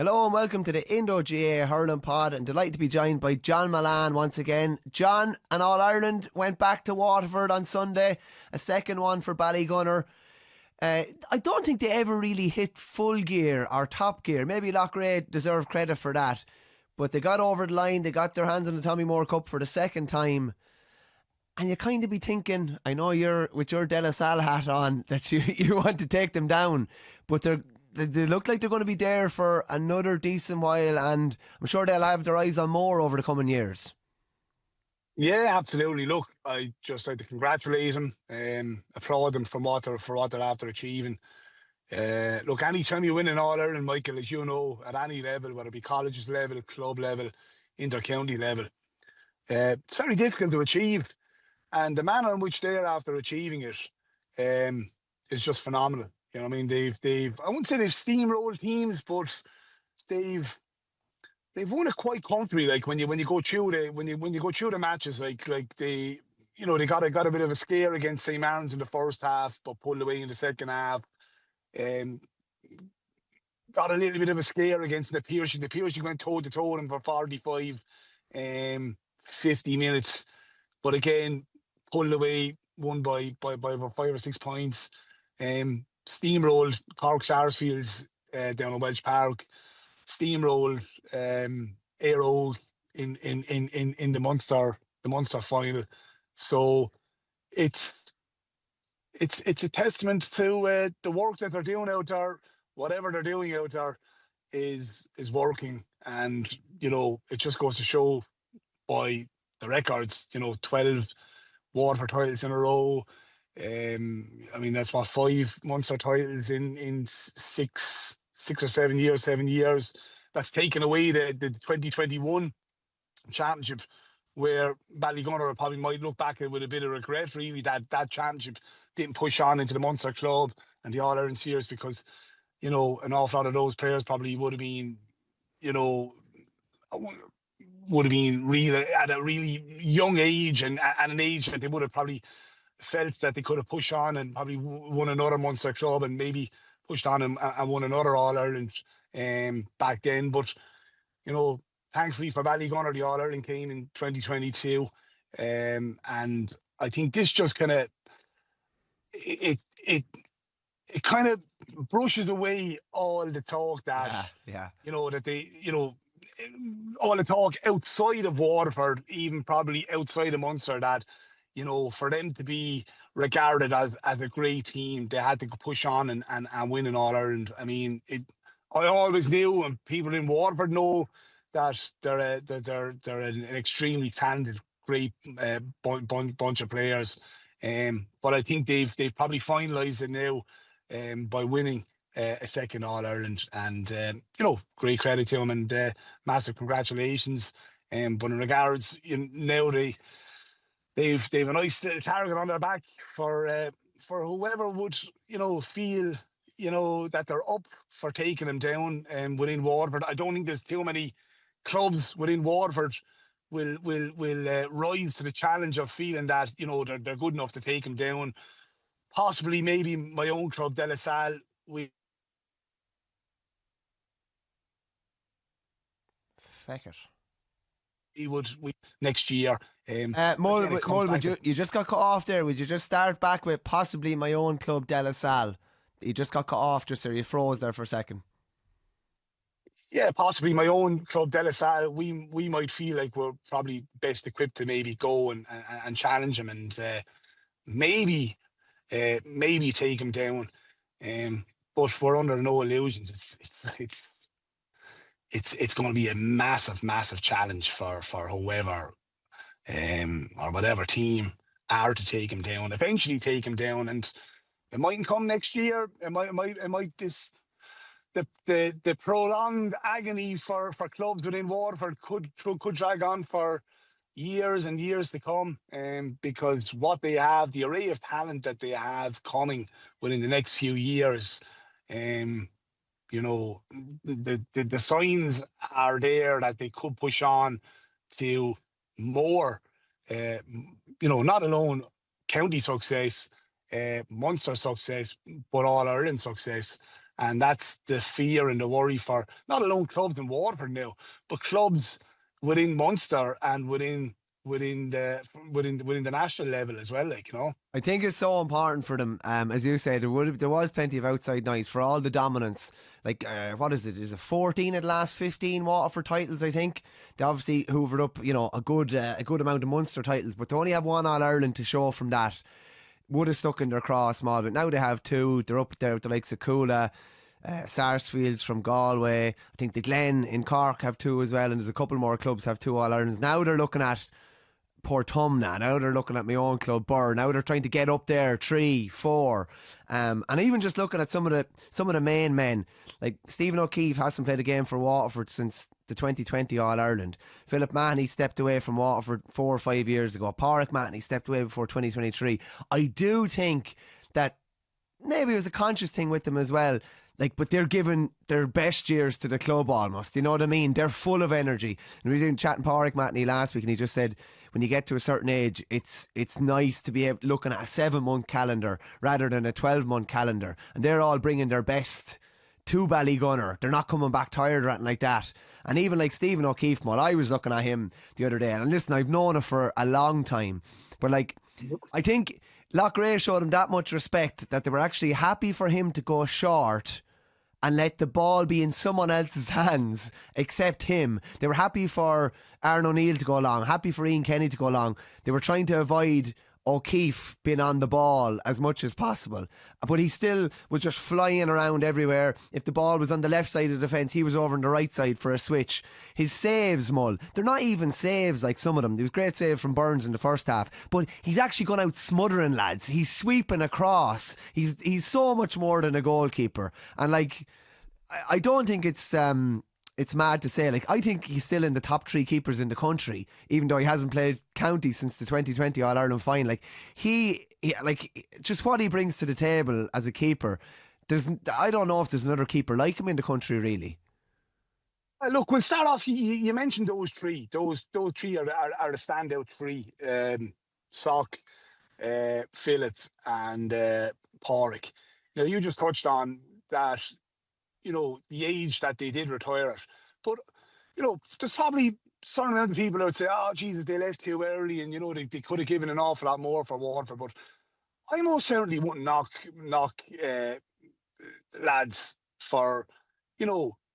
Hello and welcome to the Indo GAA hurling pod, and delighted to be joined by John Mullane once again. John and All-Ireland went back to Waterford on Sunday, a second one for Ballygunner. I don't think they ever really hit full gear or top gear. Maybe Loughrea deserve credit for that, but they got over the line, they got their hands on the Tommy Moore Cup for the second time. And you kind of be thinking, I know you're with your De La Salle hat on, that you want to take them down, but they look like they're going to be there for another decent while, and I'm sure they'll have their eyes on more over the coming years. Yeah, absolutely. Look, I just like to congratulate them, applaud them for what they're after achieving. Look, anytime you win an All-Ireland, Michael, as you know, at any level, whether it be colleges level, club level, inter-county level, it's very difficult to achieve. And the manner in which they're after achieving it is just phenomenal. You know what I mean? They've I wouldn't say they've steamrolled teams, but they've won it quite comfortably. Like when you go through the matches, like they got a bit of a scare against St. Mary's in the first half, but pulled away in the second half. Got a little bit of a scare against the Piercy. The Piercy went toe to toe with them for 45, 50 minutes, but again pulled away, won by about 5 or 6 points. Steamrolled Cork Sarsfields down at Welsh Park. Steamrolled Aero in the Munster final. So it's a testament to the work that they're doing out there. Whatever they're doing out there is working, and it just goes to show by the records. 12 Waterford titles in a row. I mean, that's what, 5 Munster titles in 6 or 7 years. 7 years. That's taken away the 2021 championship, where Ballygunner probably might look back at it with a bit of regret, really, that championship didn't push on into the Munster club and the All-Ireland spheres, because an awful lot of those players probably would have been real at a really young age, and at an age that they would have probably felt that they could have pushed on and probably won another Munster club, and maybe pushed on and won another All-Ireland back then. But thankfully for Ballygunner, the All-Ireland came in 2022, and I think this just kind of it kind of brushes away all the talk that that they all the talk outside of Waterford, even probably outside of Munster, that for them to be regarded as a great team, they had to push on and win an All-Ireland. I mean, I always knew, and people in Waterford know, that they're an extremely talented, great bunch of players. But I think they've probably finalised it now by winning a second All-Ireland, and great credit to them, and massive congratulations. But in regards, now they've a nice little target on their back for whoever would feel that they're up for taking them down within Waterford. I don't think there's too many clubs within Waterford will rise to the challenge of feeling that they're good enough to take them down. Possibly, maybe my own club, De La Salle, Feck it. We next year. Mull, you just got cut off there. Would you just start back with possibly my own club, De La Salle? You just got cut off just there. You froze there for a second. Yeah, possibly my own club, De La Salle. We might feel like we're probably best equipped to maybe go and challenge them, and maybe take them down. But we're under no illusions. It's going to be a massive challenge for whoever or whatever team are to take him down. Eventually take him down, and it mightn't come next year. It might this the prolonged agony for clubs within Waterford could drag on for years and years to come, because what they have, the array of talent that they have coming within the next few years, the signs are there that they could push on to more, not alone county success, Munster success, but All-Ireland success. And that's the fear and the worry for not alone clubs in Waterford now, but clubs within Munster and within the national level as well, like, you know. I think it's so important for them. As you said, there was plenty of outside noise for all the dominance. Like, what is it? Is it 14 at last 15 Waterford titles? I think they obviously hoovered up, a good amount of Munster titles, but to only have one All Ireland to show from that would have stuck in their craw small. But now they have two. They're up there with the likes of Coola. Sarsfields from Galway. I think the Glen in Cork have two as well, and there's a couple more clubs have two All Irelands. Now they're looking at Portumna. Now they're looking at my own club, Burr. Now they're trying to get up there, 3, 4, and even just looking at some of the main men, like Stephen O'Keefe hasn't played a game for Waterford since the 2020 All Ireland. Philip Mahoney stepped away from Waterford 4 or 5 years ago. Pádraig Mahoney stepped away before 2023. I do think that maybe it was a conscious thing with them as well. Like, but they're giving their best years to the club almost. You know what I mean? They're full of energy. And we were chatting Pádraig Mahoney last week, and he just said when you get to a certain age, it's nice to be looking at a 7-month calendar rather than a 12-month calendar. And they're all bringing their best to Ballygunner. They're not coming back tired or anything like that. And even like Stephen O'Keefe, I was looking at him the other day, and listen, I've known him for a long time, but like, I think Loughrea showed him that much respect that they were actually happy for him to go short and let the ball be in someone else's hands except him. They were happy for Aaron O'Neill to go along, happy for Ian Kenny to go along. They were trying to avoid O'Keefe being on the ball as much as possible, but he still was just flying around everywhere. If the ball was on the left side of the defence, he was over on the right side for a switch. His saves, Mull, they're not even saves like some of them. There was a great save from Burns in the first half, but he's actually gone out smothering lads. He's sweeping across. He's so much more than a goalkeeper. And like, I don't think it's mad to say, like, I think he's still in the top 3 keepers in the country, even though he hasn't played county since the 2020 All Ireland final. Like, he like, just what he brings to the table as a keeper. I don't know if there's another keeper like him in the country, really. Look, we'll start off. You mentioned those 3. Those 3 are the standout 3. Sock, Philip, and Pádraig. Now, you just touched on that. The age that they did retire at. But, there's probably certain amount of people that would say, oh, Jesus, they left too early, and, they could have given an awful lot more for Waterford. But I most certainly wouldn't knock lads for,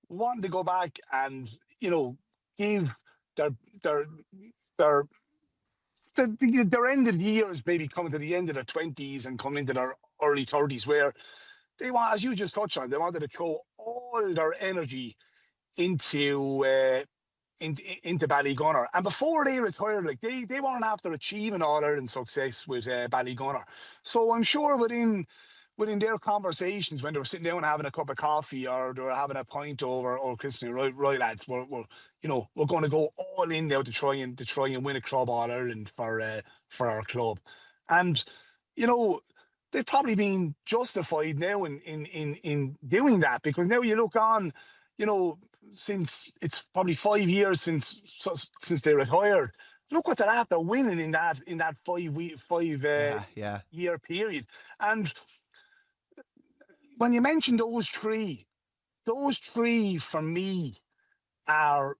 wanting to go back and, give their end of years, maybe coming to the end of their 20s and coming into their early 30s, where they want, as you just touched on, they wanted to throw all their energy into Ballygunner. And before they retired, like, they weren't after achieving All Ireland success with Ballygunner. So I'm sure within their conversations, when they were sitting down and having a cup of coffee, or they were having a pint over Christmas, right lads, we're going to go all in now to try and win a club All Ireland for our club. And they've probably been justified now in doing that, because now you look on, since it's probably 5 years since they retired. Look what they're after winning in that 5 year period. And when you mention those three for me are,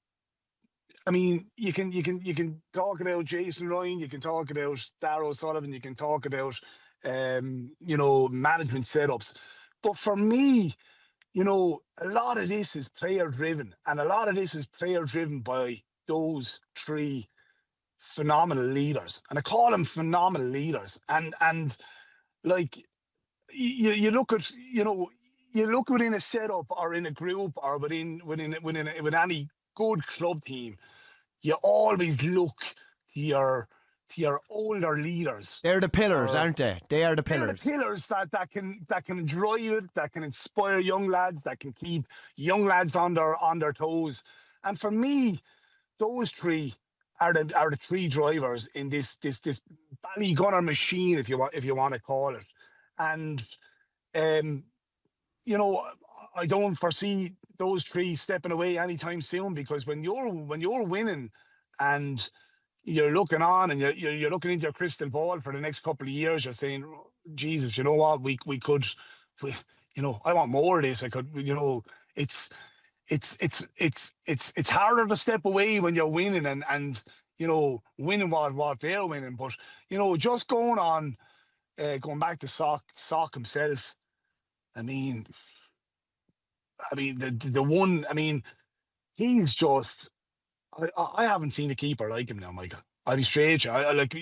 I mean, you can talk about Jason Ryan, you can talk about Darragh O'Sullivan, you can talk about management setups. But for me, a lot of this is player driven, and a lot of this is player driven by those 3 phenomenal leaders. And I call them phenomenal leaders. And like, you look at, you look within a setup or in a group or within any good club team, you always look to your older leaders. They're the pillars, aren't they? They are the pillars. They're the pillars that can drive it, that can inspire young lads, that can keep young lads on their toes. And for me, those 3 are the 3 drivers in this Ballygunner machine, if you want to call it. And I don't foresee those 3 stepping away anytime soon, because when you're winning and you're looking on and you're looking into your crystal ball for the next couple of years, you're saying, Jesus, you know what, we could, I want more of this. I could, it's it's harder to step away when you're winning and winning what they're winning. But just going back to Sock himself. I mean, the one. I mean, he's just. I haven't seen a keeper like him now, Michael. I'll be straight. I like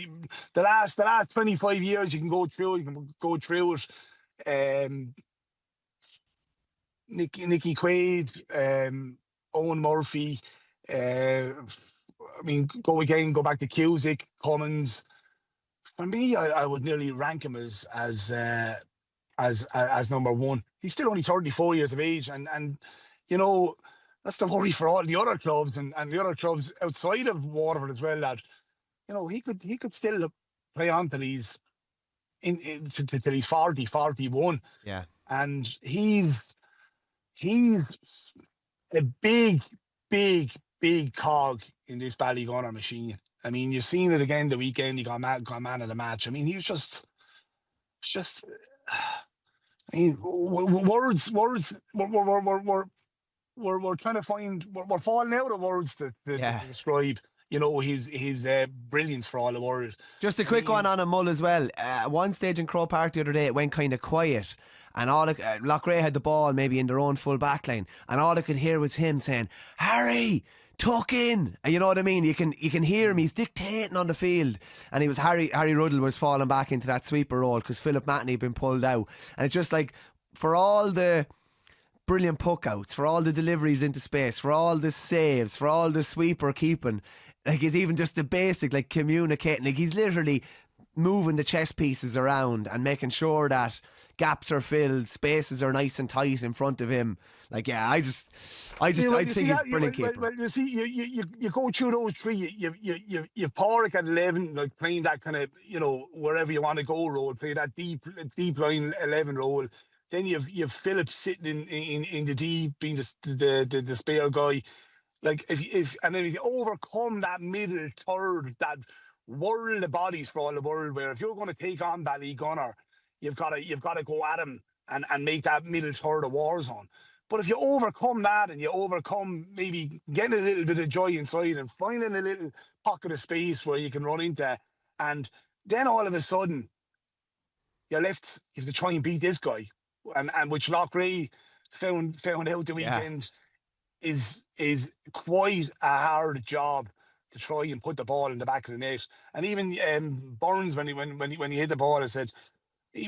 the last 25 years. You can go through. You can go through it. Nicky Quaid, Owen Murphy. Go back to Cusick, Cummins. For me, I would nearly rank him as number one. He's still only 34 years of age, and that's the worry for all the other clubs and the other clubs outside of Waterford as well. That he could still play on till he's till he's 40, 41. Yeah, And he's a big, big, big cog in this Ballygunner machine. I mean, you've seen it again the weekend. He got man of the match. I mean, he was just. I mean, words. We're trying to find. We're falling out of words to describe. His brilliance for all the world. Just a quick one on a Mull as well. At one stage in Croke Park the other day, it went kind of quiet, and Loughrea had the ball maybe in their own full back line, and all I could hear was him saying, "Harry, tuck in." And you know what I mean? You can hear him. He's dictating on the field, and he was Harry Ruddle was falling back into that sweeper role because Philip Matney had been pulled out, and it's just like, for all the brilliant puck outs, for all the deliveries into space, for all the saves, for all the sweeper keeping, like, it's even just the basic, like, communicating. Like, he's literally moving the chess pieces around and making sure that gaps are filled, spaces are nice and tight in front of him. Like, yeah, I think he's a brilliant keeper. Well, you see, you go through those three. You've Porrick at 11, like playing that kind of wherever you want to go role, play that deep line 11 role. Then you've Phillips sitting in the deep, being the spare guy. Like, and then if you overcome that middle third, that world of bodies for all the world, where if you're going to take on Ballygunner, you've got to go at him and make that middle third a war zone. But if you overcome that, and you overcome maybe getting a little bit of joy inside and finding a little pocket of space where you can run into, and then all of a sudden you're left, you have to try and beat this guy, and which Loughrea found out the weekend. Is quite a hard job to try and put the ball in the back of the net. And even Burns, when he hit the ball, I said, I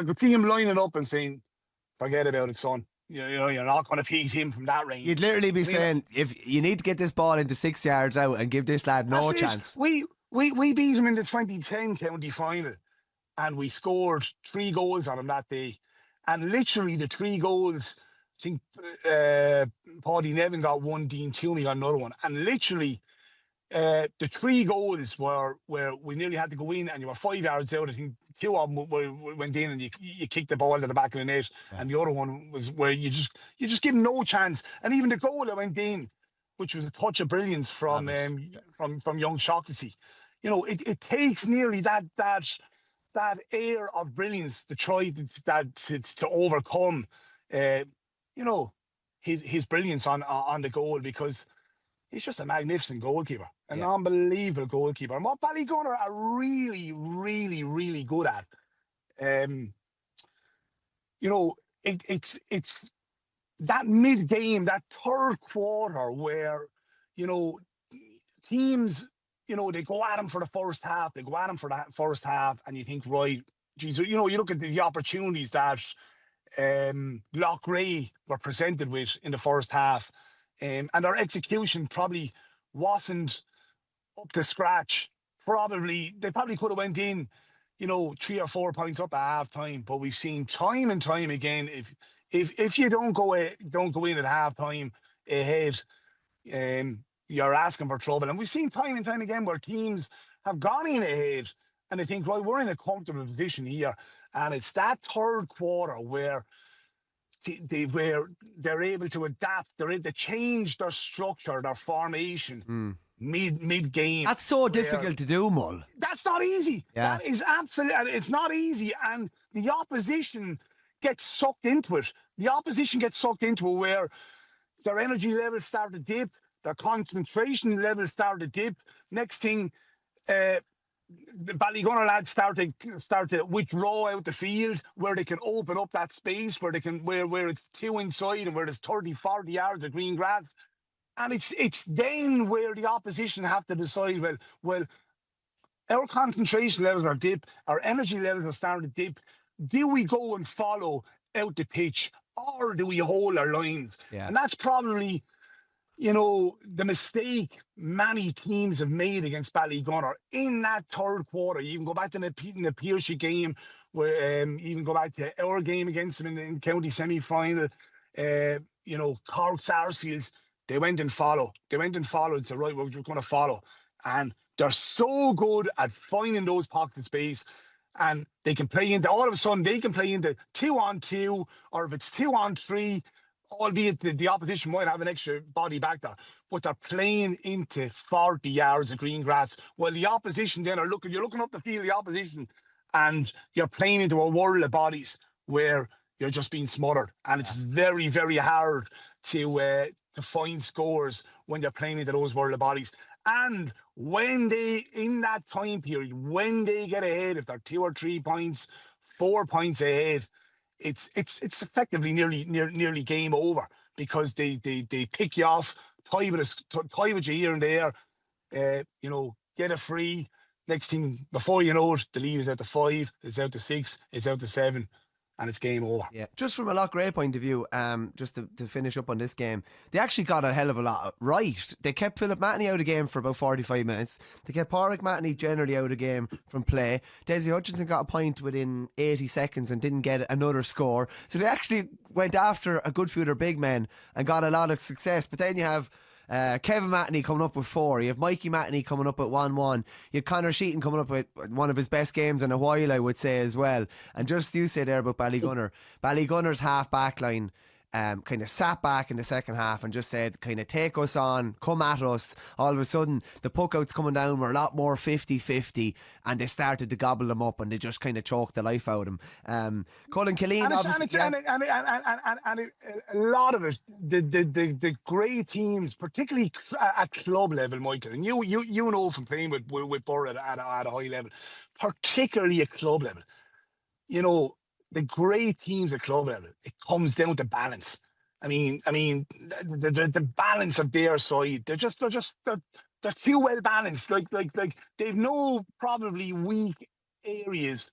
could see him lining up and saying, "Forget about it, son. You're not going to beat him from that range." You'd literally be saying, if you need to get this ball into 6 yards out and give this lad no chance. We beat him in the 2010 county final, and we scored 3 goals on him that day. And literally the 3 goals, I think Paddy Nevin got one, Dean Toomey got another one. And literally the 3 goals were where we nearly had to go in, and you were 5 yards out. I think 2 of them went in, and you kicked the ball to the back of the net. Yeah. And the other one was where you just give him no chance. And even the goal that went in, which was a touch of brilliance from young Shaughnessy. It takes nearly that air of brilliance to try to overcome his brilliance on the goal, because he's just a magnificent goalkeeper, an unbelievable goalkeeper. And what Ballygunner are really, really, really good at, it's that mid-game, that third quarter where, teams, they go at him for the first half, and you think, right, geez, you look at the opportunities that Loughrea were presented with in the first half, and their execution probably wasn't up to scratch. They probably could have went in, 3 or 4 points up at half time. But we've seen time and time again, if you don't go in at half time ahead, you're asking for trouble. And we've seen time and time again where teams have gone in ahead and they think, right, we're in a comfortable position here. And it's that third quarter where they're able to adapt, they're able to change their structure, their formation, mid game. That's so difficult to do, Mull. That's not easy. Yeah. That is absolutely, it's not easy, and the opposition gets sucked into it. The opposition gets sucked into it where their energy levels start to dip, their concentration levels start to dip. Next thing, the Ballygunner lads start to withdraw out the field where they can open up that space where they can where it's 2 inside and where there's 30-40 yards of green grass. And it's then where the opposition have to decide, well, our concentration levels are dip, our energy levels are starting to dip. Do we go and follow out the pitch, or do we hold our lines? Yeah. And that's probably, the mistake many teams have made against Ballygunner in that third quarter. You can go back to the Piercy game, where even go back to our game against them in the county semi-final. Cork Sarsfields, they went and followed. And said, right, we're going to follow. And they're so good at finding those pockets of space. And they can play into, all of a sudden, they can play into 2-on-2, or if it's 2-on-3, albeit the opposition might have an extra body back there, but they're playing into 40 yards of green grass. Well, the opposition then you're looking up the field, the opposition, and you're playing into a world of bodies where you're just being smothered. And it's very, very hard to find scores when you're playing into those world of bodies. And when in that time period, when they get ahead, if they're 2 or 3 points, 4 points ahead, it's effectively nearly game over, because they pick you off, tie with you here and there, get a free. Next thing, before you know it, the lead is out to 5, it's out to 6, it's out to 7. And it's game over. Yeah. Just from a Loughrea point of view, just to finish up on this game, they actually got a hell of a lot right. They kept Philip Matney out of game for about 45 minutes. They kept Pádraig Matney generally out of game from play. Dessie Hutchinson got a point within 80 seconds and didn't get another score. So they actually went after a good few of their big men and got a lot of success. But then you have Kevin Matney coming up with 4. You have Mikey Matney coming up at 1-1. You have Conor Sheehan coming up with one of his best games in a while, I would say, as well. And just you say there about Ballygunner, Ballygunner's half back line kind of sat back in the second half and just said, kind of, take us on, come at us. All of a sudden the puck outs coming down were a lot more 50-50, and they started to gobble them up, and they just kind of choked the life out of them. Colin Killeen, obviously, and a lot of it, the great teams, particularly at club level, Michael, and you know from playing with Borough at a high level, particularly at club level, the great teams at club level, it comes down to balance. I mean, the balance of their side, they're too well balanced. Like they've no probably weak areas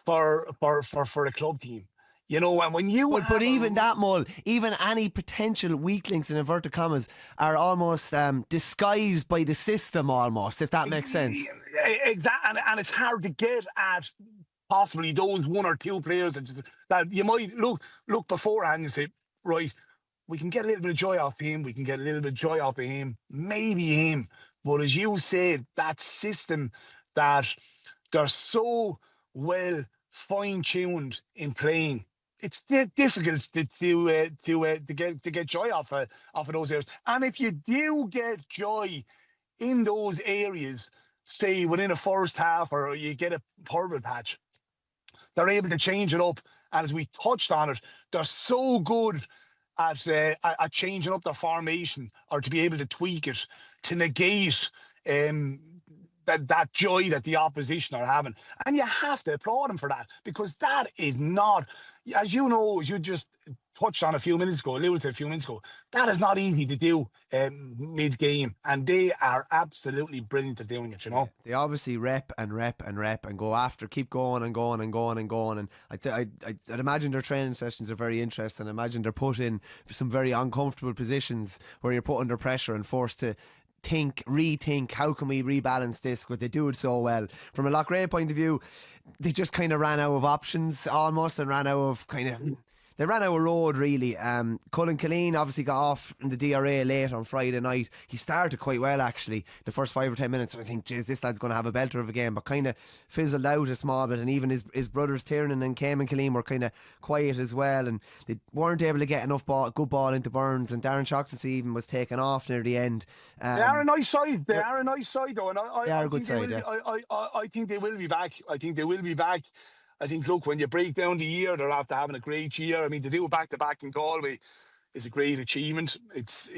for a club team. And when you but even that, Mull, even any potential weak links in inverted commas are almost disguised by the system, almost, if that makes sense. Exactly, and it's hard to get at possibly those 1 or 2 players that you might look beforehand and say, right, we can get a little bit of joy off him, we can get a little bit of joy off of him, maybe him. But as you said, that system that they're so well fine-tuned in playing, it's difficult to get joy off of those areas. And if you do get joy in those areas, say within a first half, or you get a purple patch, they're able to change it up. And as we touched on it, they're so good at changing up their formation, or to be able to tweak it to negate that joy that the opposition are having. And you have to applaud them for that, because that is not, as you know, as you just touched on alluded to a few minutes ago, that is not easy to do mid-game, and they are absolutely brilliant at doing it, They obviously rep and go after, keep going and going and going and going. And I'd imagine their training sessions are very interesting. I imagine they're put in some very uncomfortable positions where you're put under pressure and forced to rethink, how can we rebalance this? But they do it so well. From a Loughrea point of view, they just kind of ran out of options almost, and ran out of They ran out of road, really. Cullen Killeen obviously got off in the DRA late on Friday night. He started quite well, actually, the first 5 or 10 minutes. And I think, geez, this lad's going to have a belter of a game, but kind of fizzled out a small bit. And even his brothers Tiernan and Cayman Killeen were kind of quiet as well. And they weren't able to get enough good ball into Burns. And Darren Shoxton even was taken off near the end. They are a nice side. They are a nice side, though. And they are a good side, I think they will be back. I think they will be back. I think, look, when you break down the year, they're after having a great year. I mean, to do it back-to-back in Galway is a great achievement. It's,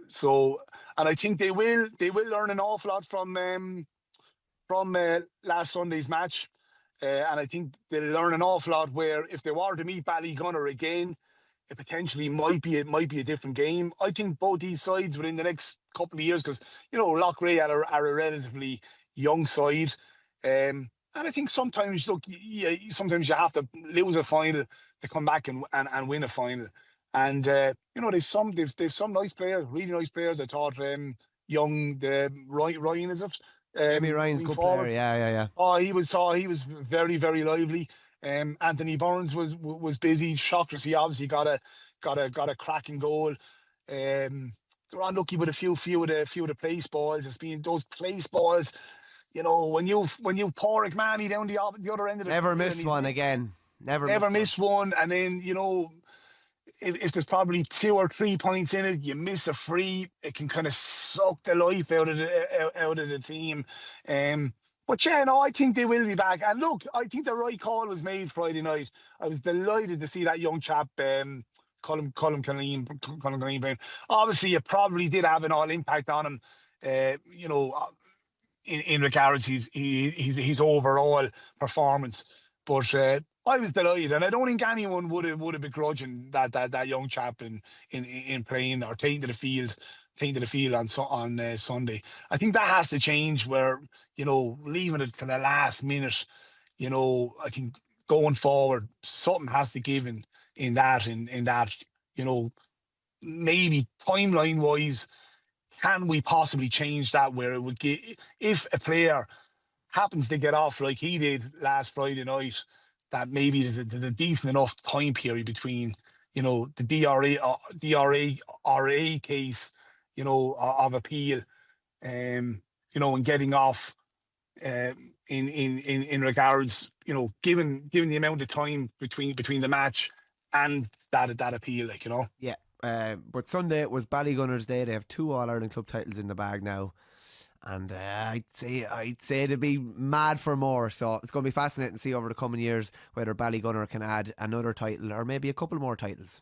so, and I think they will learn an awful lot from last Sunday's match. And I think they'll learn an awful lot where if they were to meet Ballygunner again, it potentially might be a different game. I think both these sides within the next couple of years, because, Loughrea are a relatively young side. And I think sometimes, look, sometimes you have to lose a final to come back and win a final. And they've some nice players, really nice players. I thought Ryan, is it? Ryan's good player. Yeah. Oh, he was very, very lively. Anthony Burns was busy. Shockers, he obviously got a cracking goal. They're unlucky with a few of the place balls. It's been those place balls. When you pour McMahony down the other end of the never miss one again. Never miss one. And then, if there's probably 2 or 3 points in it, you miss a free, it can kind of suck the life out of the team. But I think they will be back. And look, I think the right call was made Friday night. I was delighted to see that young chap, Colin Killeen. Obviously, it probably did have an all impact on him. In regards his overall performance, but I was delighted, and I don't think anyone would have begrudging that young chap in playing or taking to the field on Sunday. I think that has to change. Where leaving it to the last minute, I think going forward something has to give in that maybe timeline wise. Can we possibly change that where it would get, if a player happens to get off like he did last Friday night, that maybe there's a decent enough time period between, the RA case, of appeal, and getting off, in regards, given the amount of time between the match and that appeal, Yeah. But Sunday was Ballygunner's day. They have 2 All-Ireland club titles in the bag now, and I'd say they'd be mad for more. So it's going to be fascinating to see over the coming years whether Ballygunner can add another title or maybe a couple more titles.